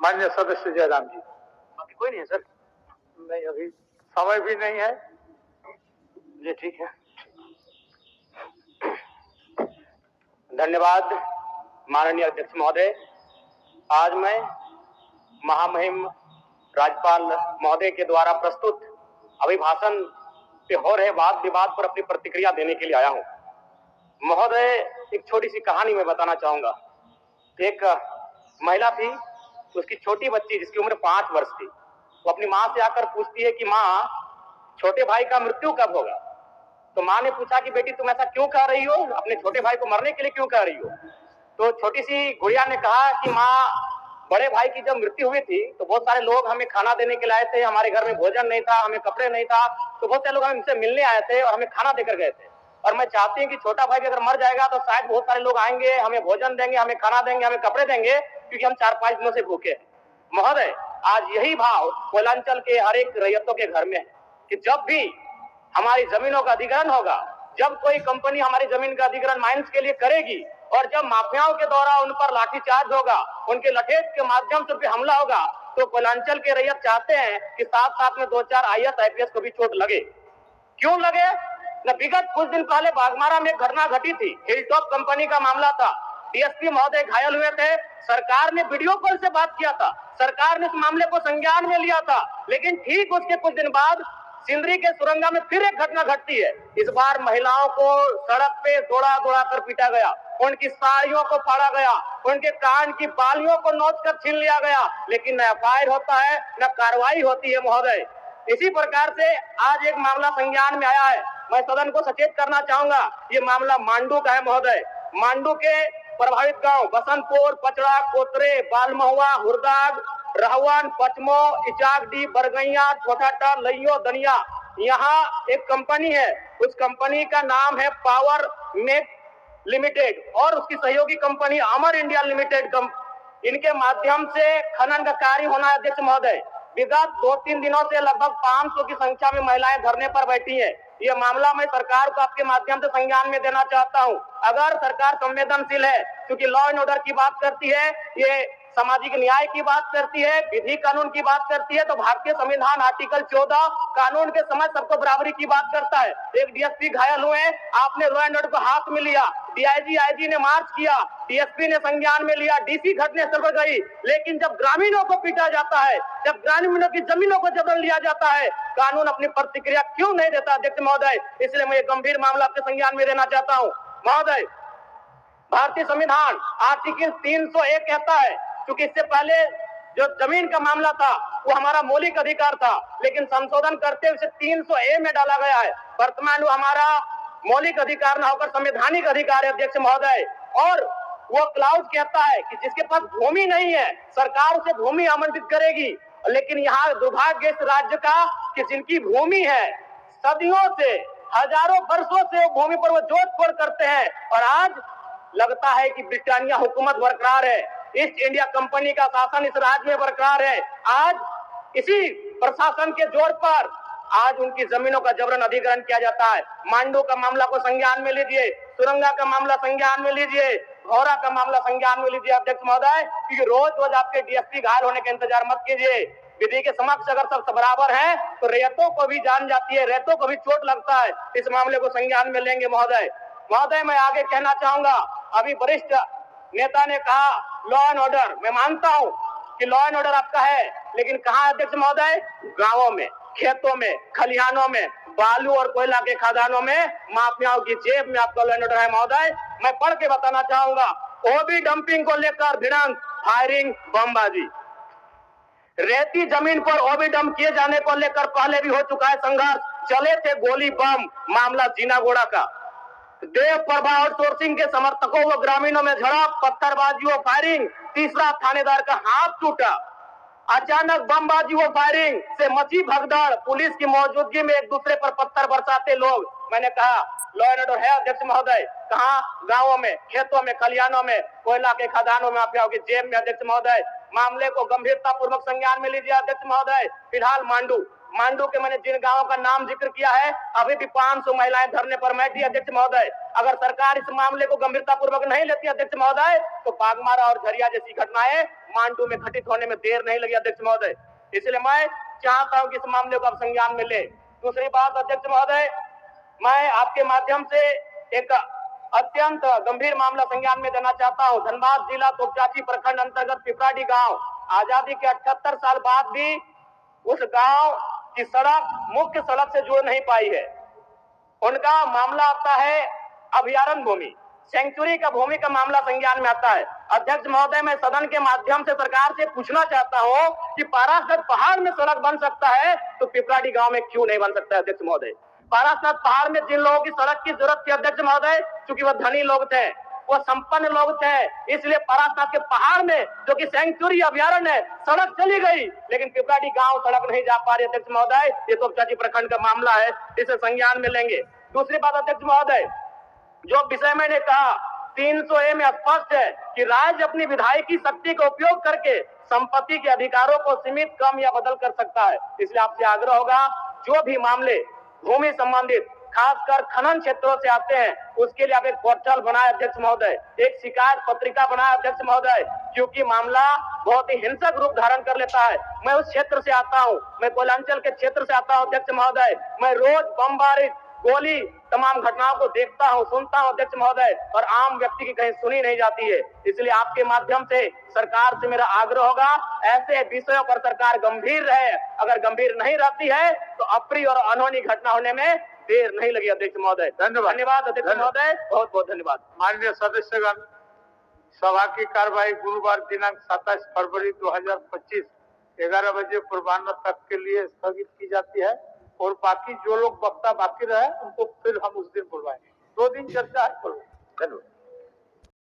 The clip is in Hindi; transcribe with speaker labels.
Speaker 1: माननीय सदस्य जयराम जी।
Speaker 2: बाकी कोई नहीं है सर?
Speaker 1: नहीं, अभी समय भी नहीं है।
Speaker 2: जी ठीक है, धन्यवाद माननीय अध्यक्ष महोदय। आज मैं महामहिम राज्यपाल महोदय के द्वारा प्रस्तुत अभिभाषण पे हो रहे वाद विवाद पर अपनी प्रतिक्रिया देने के लिए आया हूं। महोदय, एक छोटी सी कहानी मैं बताना चाहूंगा। एक महिला थी, उसकी छोटी बच्ची जिसकी उम्र 5 वर्ष थी, वो अपनी माँ से आकर पूछती है कि माँ, छोटे भाई का मृत्यु कब होगा? तो माँ ने पूछा कि बेटी तुम ऐसा क्यों कह रही हो, अपने छोटे भाई को मरने के लिए क्यों कह रही हो? तो छोटी सी गुड़िया ने कहा कि माँ, बड़े भाई की जब मृत्यु हुई थी तो बहुत सारे लोग हमें खाना देने के लिए आए थे, हमारे घर में भोजन नहीं था, हमें कपड़े नहीं था, तो बहुत सारे लोग हमसे मिलने आए थे और हमें खाना देकर गए थे। और मैं चाहती हूँ कि छोटा भाई अगर मर जाएगा तो शायद बहुत सारे लोग आएंगे, हमें भोजन देंगे, हमें खाना देंगे, हमें कपड़े देंगे, क्योंकि हम 4-5 दिनों से भूखे हैं। महोदय, आज यही भाव कोयलांचल के हर एक रैयतों के घर में है कि जब भी हमारी जमीनों का अधिग्रहण होगा, जब कोई कंपनी हमारी जमीन का अधिग्रहण माइंस के लिए करेगी और जब माफियाओं के द्वारा उन पर लाठीचार्ज होगा, उनके लठेज के माध्यम से उन पर हमला होगा, तो कोयलांचल के रैयत चाहते हैं कि साथ साथ में 2-4 IAS IPS को भी चोट लगे। क्यों लगे? न विगत कुछ दिन पहले बाघमारा में एक घटना घटी थी, हिलटॉप कंपनी का मामला था, DSP महोदय घायल हुए थे, सरकार ने वीडियो कॉल से बात किया था, सरकार ने इस मामले को संज्ञान में लिया था, लेकिन ठीक उसके कुछ दिन बाद सिंदरी के सुरंगा में फिर एक घटना घटती है। इस बार महिलाओं को सड़क पे दौड़ा दौड़ा कर पीटा गया, उनकी साड़ियों को फाड़ा गया, उनके कान की बालियों को नोच कर छीन लिया गया, लेकिन न FIR होता है न कार्रवाई होती है। महोदय, इसी प्रकार से आज एक मामला संज्ञान में आया है, मैं सदन को सचेत करना चाहूंगा, ये मामला मांडू का है। महोदय, मांडू के प्रभावित गांव बसंतपुर, पचड़ा, कोतरे, बालमहुआ, हुरदाग, रहवन, पचमो, इचाकडी, बरगैया, छोटाटा, लइयो, दनिया, यहाँ एक कंपनी है, उस कंपनी का नाम है पावर मेक लिमिटेड और उसकी सहयोगी कंपनी अमर इंडिया लिमिटेड। इनके माध्यम से खनन का कार्य होना है। अध्यक्ष महोदय, विगत 2-3 दिनों से लगभग 500 की संख्या में महिलाएं धरने पर बैठी हैं। ये मामला मैं सरकार को आपके माध्यम से संज्ञान में देना चाहता हूं। अगर सरकार संवेदनशील है, क्योंकि लॉ एंड ऑर्डर की बात करती है, ये सामाजिक न्याय की बात करती है, विधि कानून की बात करती है, तो भारतीय संविधान आर्टिकल 14 कानून के समय सबको बराबरी की बात करता है। एक DSP घायल हुए, आपने लॉ एंड ऑर्डर को हाथ में लिया, DIG IG ने मार्च किया, DSP ने संज्ञान में लिया, DC घटनास्थल पर गई, लेकिन जब ग्रामीणों को पीटा जाता है, जब ग्रामीणों की जमीनों को जबरन लिया जाता है, कानून अपनी प्रतिक्रिया क्यों नहीं देता? अध्यक्ष महोदय, इसलिए मैं गंभीर मामला आपके संज्ञान में देना चाहता हूं। महोदय, भारतीय संविधान आर्टिकल 301 कहता है, क्योंकि इससे पहले जो जमीन का मामला था वो हमारा मौलिक अधिकार था, लेकिन संशोधन करते हुए 300A में डाला गया है। वर्तमान वो हमारा मौलिक अधिकार ना होकर संवैधानिक अधिकार है। अध्यक्ष महोदय, और वो क्लाउज कहता है कि जिसके पास भूमि नहीं है सरकार उसे भूमि आवंटित करेगी, लेकिन यहाँ दुर्भाग्य इस राज्य का कि जिनकी भूमि है सदियों से, हजारों वर्षों से भूमि पर वो जोत खोड़ करते हैं, और आज लगता है कि ब्रिटानिया हुकूमत बरकरार है, ईस्ट इंडिया कंपनी का शासन इस राज्य में बरकरार है। आज इसी प्रशासन के जोर पर आज उनकी जमीनों का जबरन अधिग्रहण किया जाता है। मांडू का मामला को संज्ञान में लीजिए, सुरंगा का मामला संज्ञान में लीजिए, घोरा का मामला संज्ञान में लीजिए। अध्यक्ष महोदय, क्योंकि रोज रोज आपके DSP घायल होने का इंतजार मत कीजिए। विधि के समक्ष अगर सब बराबर हैं तो रैयतों को भी जान जाती है, रैयतों को भी चोट लगता है। इस मामले को संज्ञान में लेंगे। महोदय, मैं आगे कहना चाहूंगा, अभी वरिष्ठ नेता ने कहा लॉ एंड ऑर्डर, मैं मानता हूं कि लॉ एंड ऑर्डर आपका है, लेकिन कहां अध्यक्ष महोदय? गांवों में, खेतों में, खलिहानों में, बालू और कोयला के खदानों में, माफियाओं की जेब में आपका लॉ एंड ऑर्डर है। महोदय, मैं पढ़ के बताना चाहूंगा, ओबी डंपिंग को लेकर भिड़ंत, फायरिंग, बमबाजी, रेती जमीन पर ओबी डंप किए जाने को लेकर पहले भी हो चुका है संघर्ष, चले थे गोली बम, मामला जीनागोड़ा का। देव प्रभा और सोर्सिंग के समर्थकों व ग्रामीणों में झड़प, पत्थरबाजी व फायरिंग, तीसरा थानेदार का हाथ टूटा। अचानक बमबाजी व फायरिंग से मची भगदड़, पुलिस की मौजूदगी में एक दूसरे पर पत्थर बरसाते लोग। मैंने कहा लॉ एंड ऑर्डर है। अध्यक्ष महोदय, कहां? गांवों में, खेतों में, खलिहानों में, कोयला के खदानों में, माफियाओं की जेब में। अध्यक्ष महोदय, मामले को गंभीरता पूर्वक संज्ञान में लीजिए। अध्यक्ष महोदय, फिलहाल मांडू मांडू के मैंने जिन गांवों का नाम जिक्र किया है, अभी भी 500 महिलाएं धरने पर बैठी। अध्यक्ष महोदय, अगर सरकार इस मामले को गंभीरता पूर्वक नहीं लेती अध्यक्ष महोदय, तो बागमारा और झरिया जैसी घटनाएं मांडू में घटित होने में देर नहीं लगी अध्यक्ष महोदय। इसलिए मैं चाहता हूं कि इस मामले को आप संज्ञान में ले। दूसरी बात अध्यक्ष महोदय, मैं आपके माध्यम से एक अत्यंत गंभीर मामला संज्ञान में देना चाहता हूं। धनबाद जिला तोपचाची प्रखंड अंतर्गत पिपराडी गांव, आजादी के 78 साल बाद भी उस गांव की सड़क मुख्य सड़क से जुड़ नहीं पाई है। उनका मामला आता है अभयारण्य भूमि, सेंचुरी का भूमि का मामला संज्ञान में आता है। अध्यक्ष महोदय, मैं सदन के माध्यम से सरकार से पूछना चाहता हूं कि पारासत पहाड़ में सड़क बन सकता है तो पिपराडी गांव में क्यों नहीं बन सकता है अध्यक्ष महोदय? पारासत पहाड़ में जिन लोगों की सड़क की जरूरत थी अध्यक्ष महोदय, क्योंकि वह धनी लोग थे, वो संपन्न लोग थे, इसलिए पारासत के पहाड़ में जो कि सेंचुरी अभयारण्य है, सड़क चली गई, लेकिन पिपराडी गांव सड़क नहीं जा पा रही अध्यक्ष महोदय। ये तोपचाची प्रखंड का मामला है, इसे संज्ञान में लेंगे। दूसरी बात अध्यक्ष महोदय, जो विषय मैंने कहा 300A में स्पष्ट है कि राज्य अपनी विधायकी शक्ति का उपयोग करके संपत्ति के अधिकारों को सीमित, कम या बदल कर सकता है। इसलिए आपसे आग्रह होगा, जो भी मामले भूमि संबंधित खासकर खनन क्षेत्रों से आते हैं, उसके लिए आप एक पोर्टल बनाए अध्यक्ष महोदय, एक शिकायत पत्रिका बनाए अध्यक्ष महोदय, क्योंकि मामला बहुत ही हिंसक रूप धारण कर लेता है। मैं उस क्षेत्र से आता हूं, मैं कोयलांचल के क्षेत्र से आता हूं अध्यक्ष महोदय, मैं रोज बमबारी, गोली, तमाम घटनाओं को देखता हूं, सुनता हूं अध्यक्ष महोदय, और आम व्यक्ति की कहीं सुनी नहीं जाती है। इसलिए आपके माध्यम से सरकार से मेरा आग्रह होगा, ऐसे विषयों पर सरकार गंभीर रहे। अगर गंभीर नहीं रहती है तो अप्रिय और अनहोनी घटना होने में देर नहीं लगी अध्यक्ष महोदय। धन्यवाद अध्यक्ष महोदय, बहुत बहुत धन्यवाद।
Speaker 1: माननीय सदस्यगण, सभा की कार्यवाही गुरुवार दिनांक 27 फरवरी 2025 11 बजे पूर्वाह्न तक के लिए स्थगित की जाती है, और बाकी जो लोग वक्ता बाकी रहे उनको फिर हम उस दिन बुलवाएंगे। 2 दिन चर्चा है। धन्यवाद।